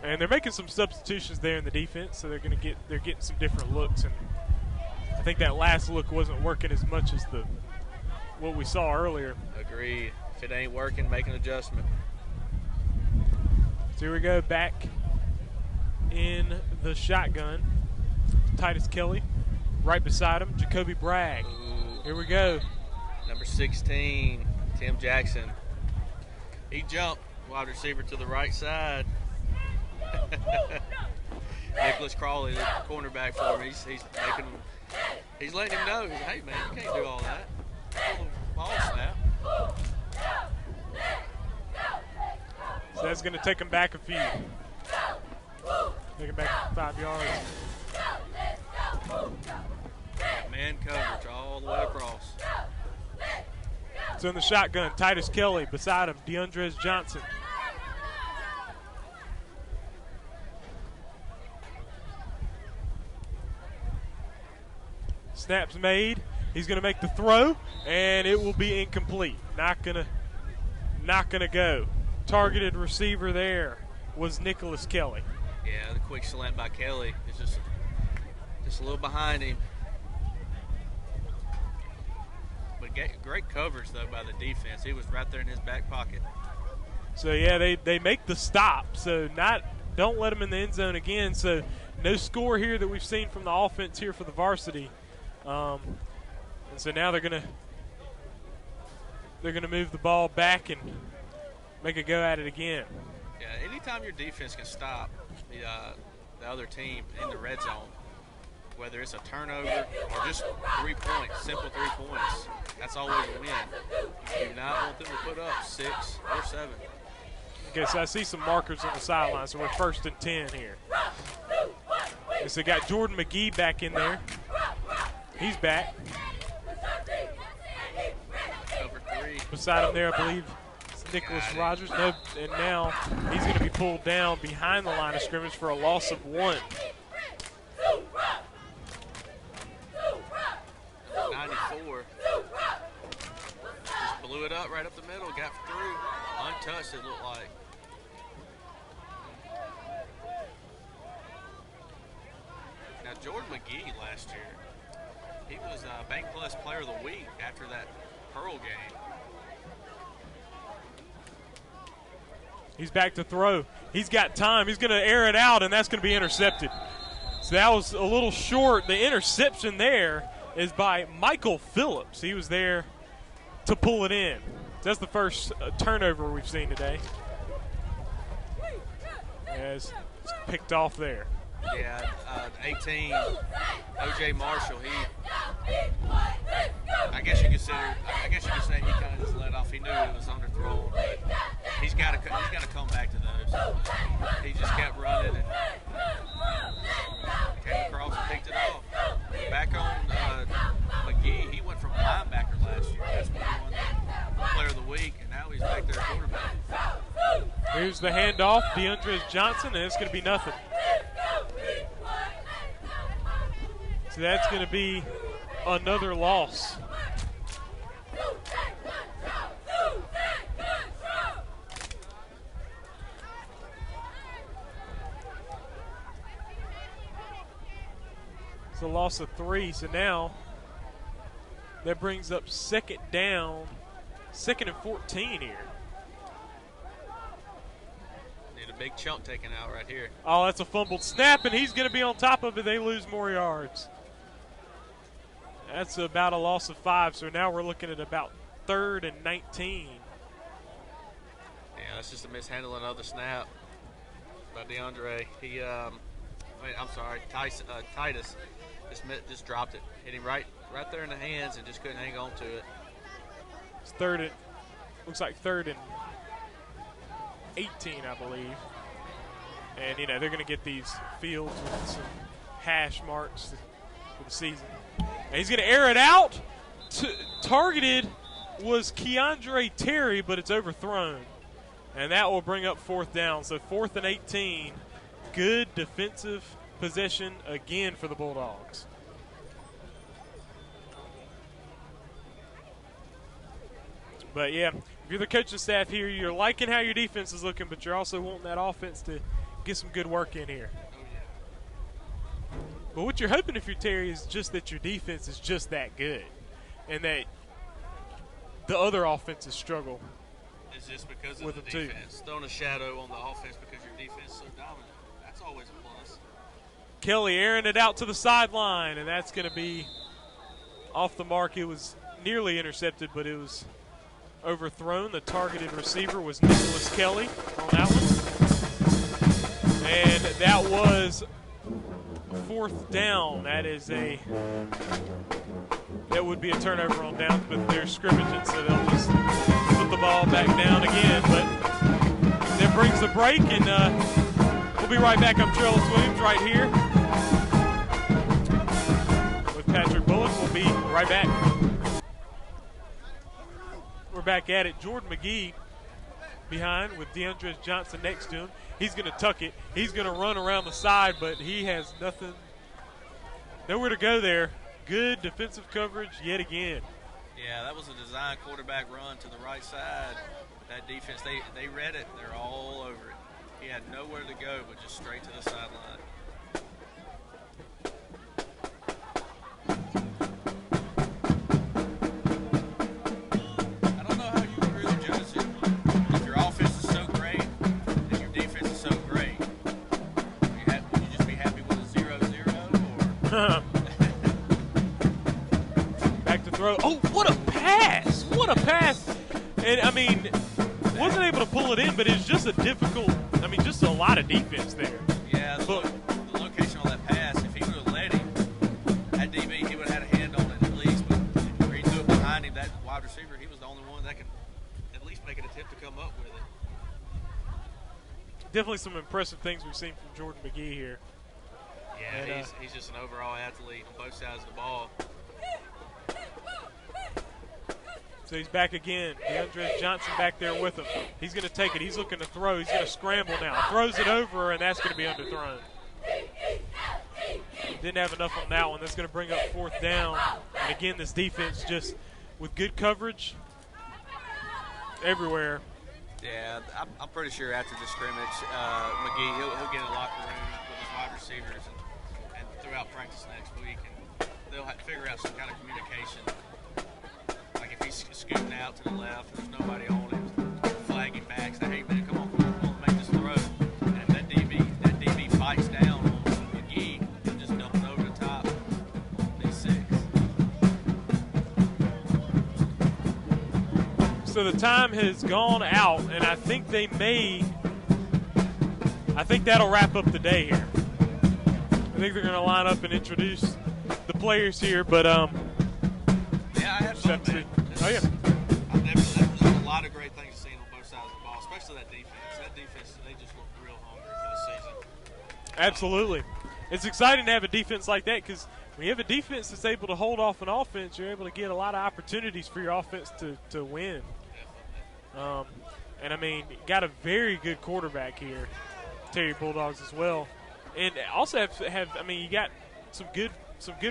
And they're making some substitutions there in the defense, so they're getting some different looks. And I think that last look wasn't working as much as what we saw earlier. Agreed. If it ain't working, make an adjustment. So here we go, back in the shotgun. Titus Kelly right beside him, Jacoby Bragg. Ooh. Here we go. Number 16, Tim Jackson. He jumped, wide receiver to the right side. Nicholas Crawley, the cornerback for him, he's letting him know, hey man, you can't do all that. Pull the ball snap. So that's going to take him back a few. Take him back 5 yards. Man coverage all the way across. So in the shotgun, Titus Kelly beside him, DeAndre Johnson. Snaps made. He's going to make the throw, and it will be incomplete. Not gonna go. Targeted receiver there was Nicholas Kelly. Yeah, the quick slant by Kelly is just a little behind him. But great coverage, though, by the defense. He was right there in his back pocket. So, yeah, they make the stop. So, don't let them in the end zone again. So, no score here that we've seen from the offense here for the varsity. And so now they're gonna move the ball back and make a go at it again. Yeah, anytime your defense can stop the other team in the red zone, whether it's a turnover or just 3 points, simple 3 points, that's always a win. You do not want them to put up 6 or 7. Okay, so I see some markers on the sideline, so we're 1st and 10 here. And so got Jordan McGee back in there. He's back. Cover 3. Beside him there, I believe, it's Nicholas Rogers. No, and now he's going to be pulled down behind the line of scrimmage for a loss of 1. 94. Just blew it up right up the middle, got through. Untouched, it looked like. Now, Jordan McGee last year, he was Bank Plus Player of the Week after that Pearl game. He's back to throw. He's got time. He's going to air it out, and that's going to be intercepted. So that was a little short. The interception there is by Michael Phillips. He was there to pull it in. That's the first turnover we've seen today. as it's picked off there. Yeah, 18, O.J. Marshall. I guess you could say he kind of just let off. He knew it was underthrown, but he's got to come back to those. He just kept running and came across and picked it off. Back on McGee, he went from linebacker last year. That's when he won the Player of the Week, and now he's back there at quarterback. Here's the handoff, DeAndre Johnson, and it's going to be nothing. So that's going to be another loss. It's a loss of 3, so now that brings up second and 14 here. Need a big chunk taken out right here. Oh, that's a fumbled snap, and he's going to be on top of it. They lose more yards. That's about a loss of 5, so now we're looking at about 3rd and 19. Yeah, that's just a mishandling of the snap by DeAndre. Titus just dropped it. Hit him right there in the hands and just couldn't hang on to it. It's looks like 3rd and 18, I believe. And, they're going to get these fields with some hash marks for the season. And he's going to air it out. Targeted was Keandre Terry, but it's overthrown. And that will bring up 4th down. So 4th and 18. Good defensive possession again for the Bulldogs. But, yeah, if you're the coaching staff here, you're liking how your defense is looking, but you're also wanting that offense to get some good work in here. But what you're hoping if you're Terry is just that your defense is just that good and that the other offenses struggle. It's just because of with the them defense. too. Throwing a shadow on the offense because your defense is so dominant. That's always a plus. Kelly airing it out to the sideline, and that's going to be off the mark. It was nearly intercepted, but it was overthrown. The targeted receiver was Nicholas Kelly on that one. And that was 4th down. That would be a turnover on downs, but they're scrimmaging, so they'll just put the ball back down again. But that brings the break, and we'll be right back. I'm Trellis Williams right here with Patrick Bullock. We'll be right back. We're back at it. Jordan McGee behind with DeAndre Johnson next to him. He's going to tuck it. He's going to run around the side, but he has nowhere to go there. Good defensive coverage yet again. Yeah, that was a design quarterback run to the right side. That defense, they read it. They're all over it. He had nowhere to go but just straight to the sideline. I don't know how you would really judge it. If your offense is so great and your defense is so great, would you just be happy with a 0-0 or? Back to throw. Oh, what a pass! What a pass! And, wasn't able to pull it in, but it's just just a lot of defense there. Yeah, the location on that pass, if he would have let him, that DB, he would have had a hand on it at least, but where he threw it behind him, that wide receiver, he was the only one that can at least make an attempt to come up with it. Definitely some impressive things we've seen from Jordan McGee here. Yeah, And, he's just an overall athlete on both sides of the ball. So he's back again. DeAndre Johnson back there with him. He's going to take it. He's looking to throw. He's going to scramble now. Throws it over, and that's going to be underthrown. Didn't have enough on that one. That's going to bring up 4th down. And again, this defense just with good coverage everywhere. Yeah, I'm pretty sure after the scrimmage, McGee, he'll get in the locker room with his wide receivers and throughout practice next week, and they'll have to figure out some kind of communication. Like if he's scooting out to the left, there's nobody on him, flag him back, say, hey man, come on, make this throw. And if that DB fights down on McGee, he'll just dump it over the top. These 6. So the time has gone out, and I think I think that'll wrap up the day here. I think they're going to line up and introduce the players here, but Yeah, I had fun, man. Oh, yeah. There's a lot of great things to see on both sides of the ball, especially that defense. That defense, they just look real hungry for the season. Absolutely. It's exciting to have a defense like that because when you have a defense that's able to hold off an offense, you're able to get a lot of opportunities for your offense to win. And, I mean, got a very good quarterback here, Terry Bulldogs as well. And also you got some good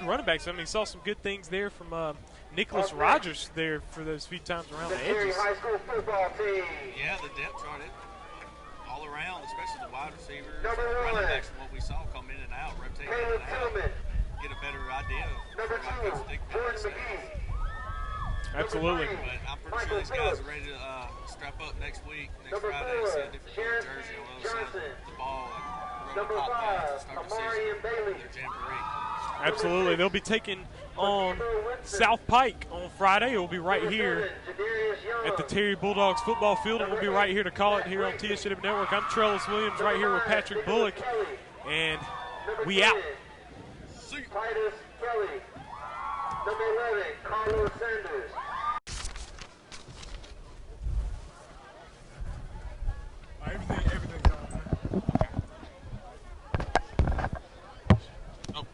running backs. I mean, saw some good things there from Nicholas Rogers there for those few times around the edges. High school football team. Yeah, the depth chart, all around, especially the wide receivers, Number running one. backs, from what we saw come in and out, rotate in Caleb and out, Tillman. get a better idea of Number what two, Coach Dick Jordan says. McGee. Absolutely. But I'm pretty sure these guys are ready to strap up next week, next Number Friday, four, see a different Sharon jersey on the other side Johnson. of the ball and run Number the pop pass to five, start the Amari season. and Bailey. Their jamboree. Absolutely. They'll be taking on South Pike on Friday. It will be right here at the Terry Bulldogs football field, and we'll be right here to call it here on TSW Network. I'm Trellis Williams right here with Patrick Bullock, and we out. Titus Kelly. Number 11, Carlos Sanders. Everything's on, man. Oh.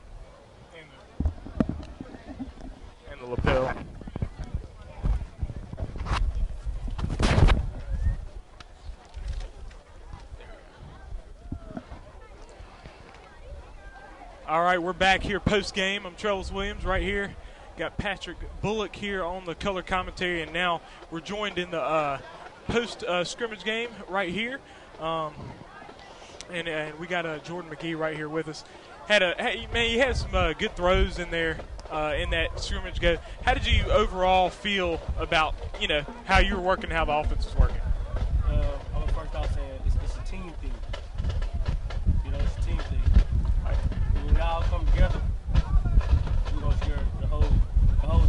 And the lapel. All right, we're back here post-game. I'm Trellis Williams right here. Got Patrick Bullock here on the color commentary, and now we're joined in the post-scrimmage game right here. And we got Jordan McGee right here with us. You had some good throws in there in that scrimmage game. How did you overall feel about, how you were working, how the offense was working? I was first off saying it's a team thing. It's a team thing. Right. When we all come together, we're gonna share the whole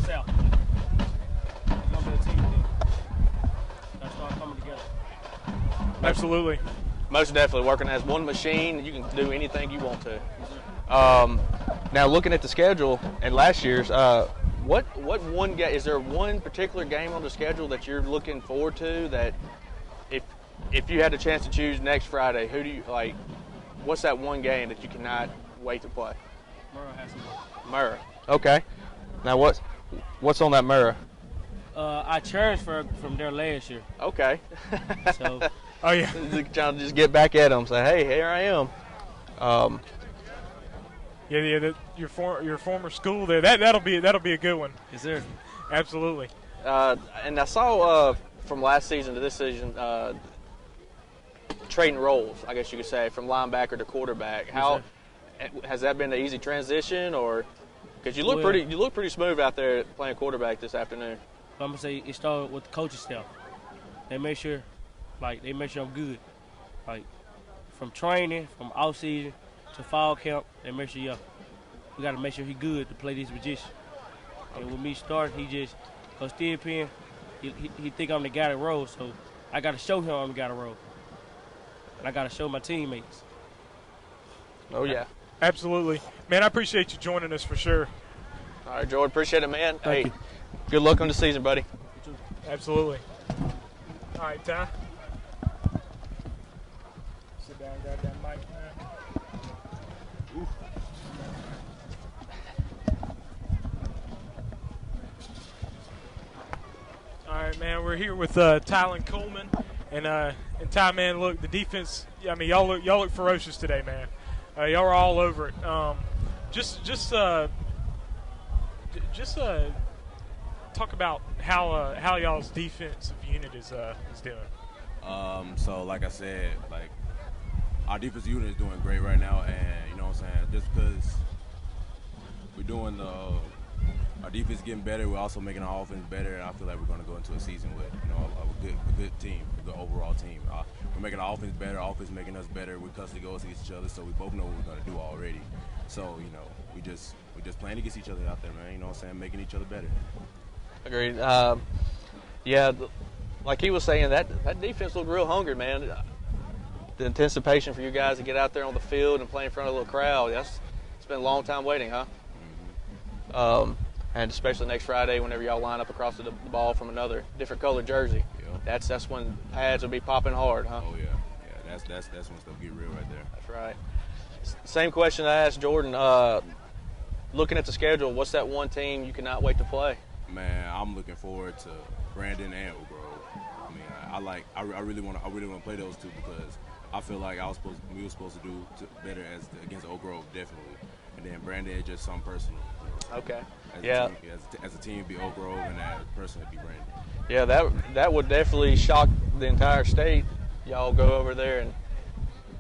South. It's gonna be a team thing. Gotta start coming together. Absolutely. Most definitely working as one machine. You can do anything you want to. Now looking at the schedule and last year's, what one game is there? One particular game on the schedule that you're looking forward to that, if you had a chance to choose next Friday, who do you like? What's that one game that you cannot wait to play? Murrah has some. Murrah. Okay. Now what's on that Murrah? I transferred from there last year, Okay. so Oh, yeah. Trying to just get back at them. Say, hey, here I am. Your former school there. That'll be a good one. yes sir. Absolutely. And I saw from last season to this season trading roles, I guess you could say, from linebacker to quarterback. How has that been an easy transition, or because you look pretty smooth out there playing quarterback this afternoon? I'm gonna say it started with the coaching staff. They make sure I'm good. Like from training, from off season to fall camp, they make sure we gotta make sure he good to play this position. And with me starting, cause Steve Penn, he think I'm the guy to roll, so I gotta show him I'm the guy to roll. And I gotta show my teammates. Oh yeah. Absolutely. Man, I appreciate you joining us for sure. All right, Jordan, appreciate it, man. Thank you. Good luck on the season, buddy. Absolutely. All right, Ty. Sit down, grab that mic, man. All right, man. We're here with Tylen Coleman, and Ty, man. Look, the defense. I mean, y'all look ferocious today, man. Y'all are all over it. Just talk about how y'all's defensive unit is doing. So like I said, like our defensive unit is doing great right now, and you know what I'm saying, just because we're doing our defense getting better, we're also making our offense better, and I feel like we're going to go into a season with a good team, a good overall team. We're making our offense better, our offense making us better. We constantly go against each other, so we both know what we're going to do already. So we're just playing against each other out there, man. You know what I'm saying, making each other better. Agreed. Yeah, like he was saying, that defense looked real hungry, man. the anticipation for you guys to get out there on the field and play in front of a little crowd. It's been a long time waiting, huh? And especially next Friday, whenever y'all line up across the ball from another different colored jersey, that's when pads will be popping hard, huh? Oh yeah, that's when stuff get real right there. That's right. Same question I asked Jordan. Looking at the schedule, what's that one team you cannot wait to play? Man, I'm looking forward to Brandon and Oak Grove. I mean, I really want to play those two because I feel like we were supposed to do better against Oak Grove, definitely. And then Brandon is just something personal. Okay. As a team, be Oak Grove, and as a person, it'd be Brandon. Yeah, that would definitely shock the entire state. Y'all go over there and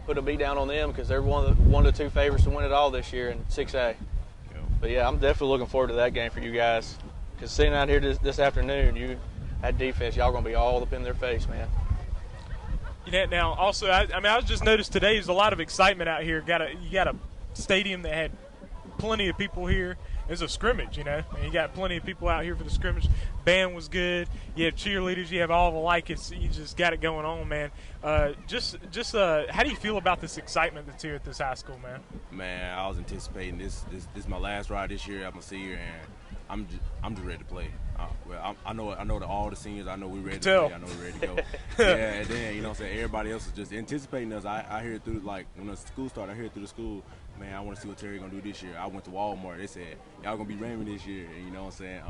put a beat down on them because they're one of the two favorites to win it all this year in 6A. Yeah. But yeah, I'm definitely looking forward to that game for you guys. Because sitting out here this afternoon, that defense, y'all gonna be all up in their face, man. Now, also, I was just noticed today there's a lot of excitement out here. You got a stadium that had plenty of people here. It's a scrimmage, and you got plenty of people out here for the scrimmage. Band was good. You have cheerleaders. You have all the like. You just got it going on, man. How do you feel about this excitement that's here at this high school, man? Man, I was anticipating this is my last ride this year. I'm a senior, and I'm just ready to play. I know that all the seniors, I know we're ready to play. I know we're ready to go. Yeah, and then, what I'm saying, everybody else is just anticipating us. I hear it through, like, when the school started, I hear it through the school, man, I want to see what Terry going to do this year. I went to Walmart. They said, y'all going to be ramming this year. And, what I'm saying,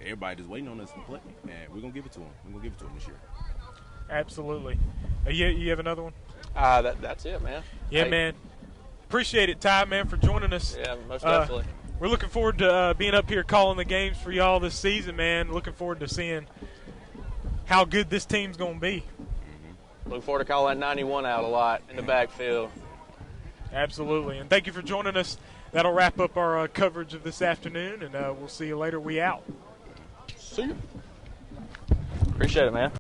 everybody just waiting on us to play. And we're going to give it to them. We're going to give it to them this year. Absolutely. You have another one? That's it, man. Yeah, hey, man. Appreciate it, Ty, man, for joining us. Yeah, most definitely. We're looking forward to being up here calling the games for y'all this season, man. Looking forward to seeing how good this team's going to be. Mm-hmm. Look forward to calling that 91 out a lot in the backfield. Absolutely. And thank you for joining us. That'll wrap up our coverage of this afternoon, and we'll see you later. We out. See you. Appreciate it, man.